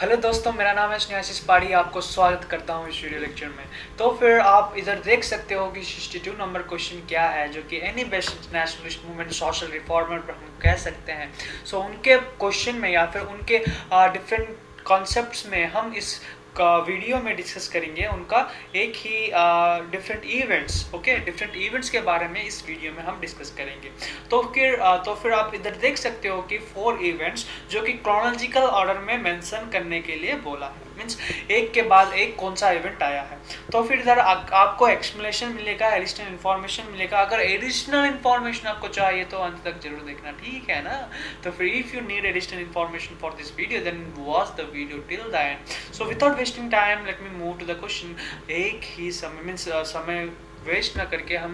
Hello दोस्तों, मेरा नाम है स्नेहाशीष पाड़ी। आपको स्वागत करता हूँ इस वीडियो लेक्चर में। तो फिर आप इधर देख सकते हो कि 62 नंबर क्वेश्चन क्या है, जो कि any best nationalist movement social reformer हम कह सकते हैं। उनके क्वेश्चन में या फिर उनके डिफरेंट कॉन्सेप्ट्स में हम इस का वीडियो में डिस्कस करेंगे उनका एक ही डिफरेंट इवेंट्स के बारे में इस वीडियो में हम डिस्कस करेंगे। तो फिर आप इधर देख सकते हो कि 4 इवेंट्स जो कि क्रोनोलॉजिकल ऑर्डर में मेंशन करने के लिए बोला है, मींस एक के बाद एक कौन सा इवेंट आया है। तो फिर इधर आपको एक्सप्लेनेशन मिलेगा, एडिशनल इन्फॉर्मेशन मिलेगा। अगर एडिशनल इन्फॉर्मेशन आपको चाहिए तो अंत तक जरूर देखना, ठीक है ना। तो फिर if you need additional information for this video then watch the video till the end. So without wasting time let me move to the question. एक ही समय मीन्स समय वेस्ट ना करके हम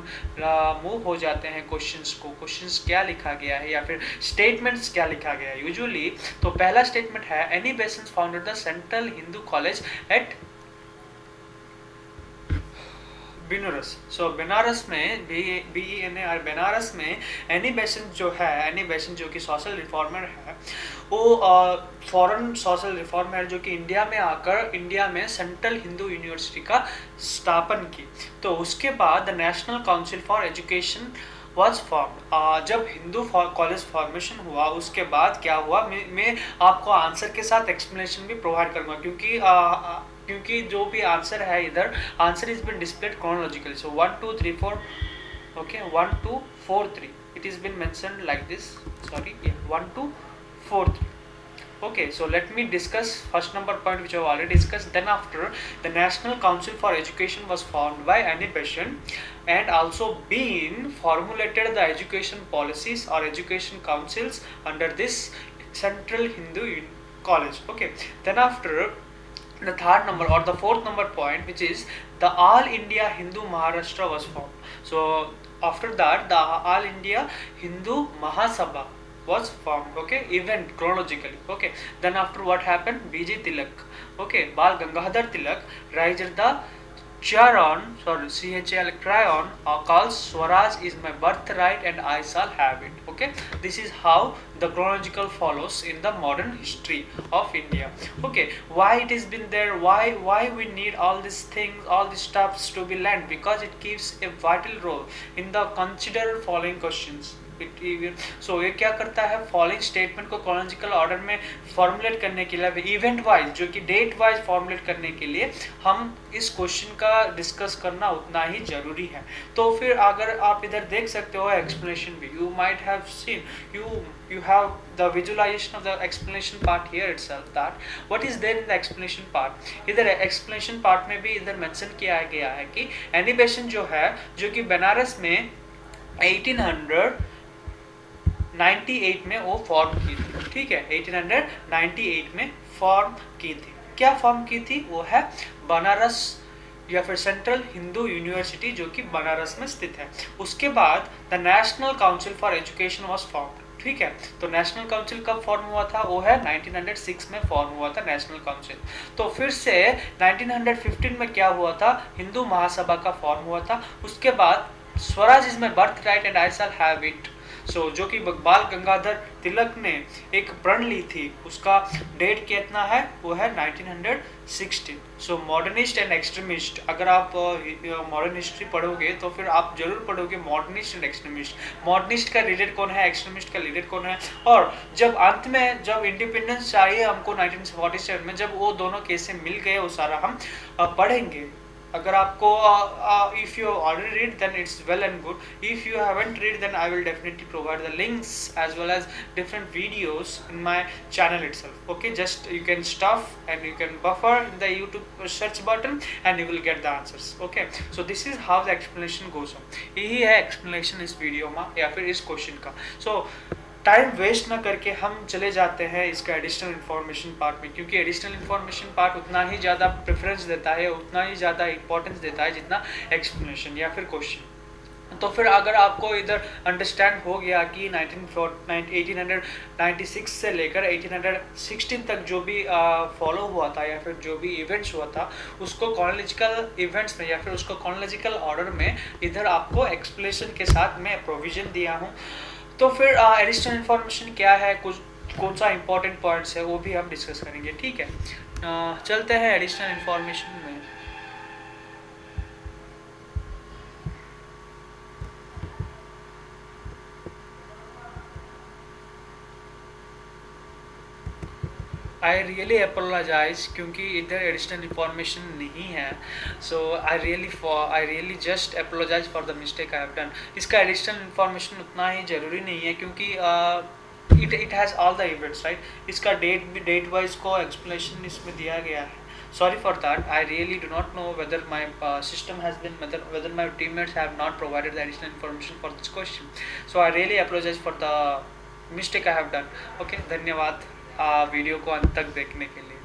मूव हो जाते हैं क्वेश्चंस को। क्वेश्चंस क्या लिखा गया है या फिर स्टेटमेंट्स क्या लिखा गया है यूजुअली। तो पहला स्टेटमेंट है Annie Besant founded the central Hindu college eight Banaras. Banaras में BENA और बनारस में एनी बेसेंट जो कि सोशल रिफॉर्मर है, वो फॉरेन सोशल रिफॉर्मर जो कि इंडिया में आकर इंडिया में सेंट्रल हिंदू यूनिवर्सिटी का स्थापन की। तो उसके बाद the national council for education was form. जब हिंदू कॉलेज फॉर्मेशन हुआ उसके बाद क्या हुआ, मैं आपको आंसर के साथ एक्सप्लेनेशन भी प्रोवाइड करूंगा, क्योंकि जो भी आंसर है इधर answer is been displayed chronologically. So 1 2 3 4, okay, 1 2 4 3 it is been mentioned like this, sorry, yeah, 1 2 4 3. Okay, so let me discuss first number point which I have already discussed. Then after, the National Council for Education was formed by Annie Besant and also been formulated the education policies or education councils under this Central Hindu College. Okay, then after, the third number or the fourth number point, which is the All India Hindu Maharashtra was formed. So after that, the All India Hindu Mahasabha was formed. Okay, event chronologically. Okay, then after what happened, BG Tilak, okay, Bal Gangadhar Tilak raised the Cryon calls Swaraj is my birthright and I shall have it. Okay, this is how the chronological follows in the modern history of India. Okay, why it has been there, why we need all these things, all these stuffs to be learned, because it gives a vital role in the considered following questions. सो ये क्या करता है, following statement को chronological order में formulate करने के लिए, event wise जो कि डेट वाइज फॉर्मुलेट करने के लिए हम इस क्वेश्चन का डिस्कस करना उतना ही जरूरी है। तो फिर अगर आप इधर देख सकते हो एक्सप्लेनेशन भी, you might have seen, you have the visualization of the explanation part here itself, that what is there in the explanation part. इधर explanation part में भी इधर मेंशन किया गया है कि एनी बेसेंट जो है, जो कि बनारस में 1898 में वो फॉर्म की थी, ठीक है, 1898 में फॉर्म की थी। क्या फॉर्म की थी, वो है बनारस या फिर सेंट्रल हिंदू यूनिवर्सिटी जो कि बनारस में स्थित है। उसके बाद the national council for education was formed, ठीक है। तो नेशनल काउंसिल कब फॉर्म हुआ था, वो है 1906 में फॉर्म हुआ था नेशनल काउंसिल। तो फिर से 1915 में क्या हुआ था, हिंदू महासभा का फॉर्म हुआ था। उसके बाद Swaraj is my birth right and I shall have it, जो कि बाल गंगाधर तिलक ने एक प्रण ली थी, उसका डेट कितना है, वो है 1916। सो मॉडर्निस्ट एंड एक्सट्रीमिस्ट, अगर आप मॉडर्न हिस्ट्री पढ़ोगे तो फिर आप जरूर पढ़ोगे मॉडर्निस्ट एंड एक्सट्रीमिस्ट। मॉडर्निस्ट का लीडर कौन है, एक्सट्रीमिस्ट का लीडर कौन है। और जब अंत में जब इंडिपेंडेंस चाहिए हमको 1947 में, जब वो दोनों कैसे मिल गए, वो सारा हम पढ़ेंगे। अगर आपको if you already read then it's well and good, if you haven't read then I will definitely provide the links as well as different videos in my channel itself. Okay, just you can stuff and you can buffer in the YouTube search button and you will get the answers. Okay, so this is how the explanation goes on. यही है explanation इस video में या फिर इस question का। So time waste ना करके हम चले जाते हैं इसका एडिशनल इन्फॉर्मेशन पार्ट में, क्योंकि एडिशनल इन्फॉर्मेशन पार्ट उतना ही ज़्यादा प्रेफरेंस देता है, उतना ही ज़्यादा इंपॉर्टेंस देता है जितना एक्सप्लेनेशन या फिर क्वेश्चन। तो फिर अगर आपको इधर अंडरस्टैंड हो गया कि 1896 से लेकर 1816 तक जो भी फॉलो हुआ था या फिर जो भी इवेंट्स हुआ था, उसको कॉर्नोलॉजिकल इवेंट्स में या फिर उसको कॉर्नोलॉजिकल ऑर्डर में इधर आपको एक्सप्लेनेशन के साथ मैं प्रोविजन दिया हूँ। तो फिर एडिशनल इन्फॉर्मेशन क्या है, कुछ कौन सा इंपॉर्टेंट पॉइंट्स है वो भी हम डिस्कस करेंगे, ठीक है। चलते हैं एडिशनल इंफॉर्मेशन में। आई रियली अपोलोजाइज क्योंकि इधर एडिशनल इंफॉर्मेशन नहीं है, so I really just apologize for the mistake I have done. इसका एडिशनल इंफॉर्मेशन उतना ही ज़रूरी नहीं है क्योंकि it has all the events right. इसका डेट वाइज को एक्सप्लेनेशन इसमें दिया गया है। Sorry for that. I really do not know whether my system has been whether my teammates have not provided the additional information for this question. So I really apologize for the mistake I have done. Okay, धन्यवाद video को अंत तक देखने के लिए।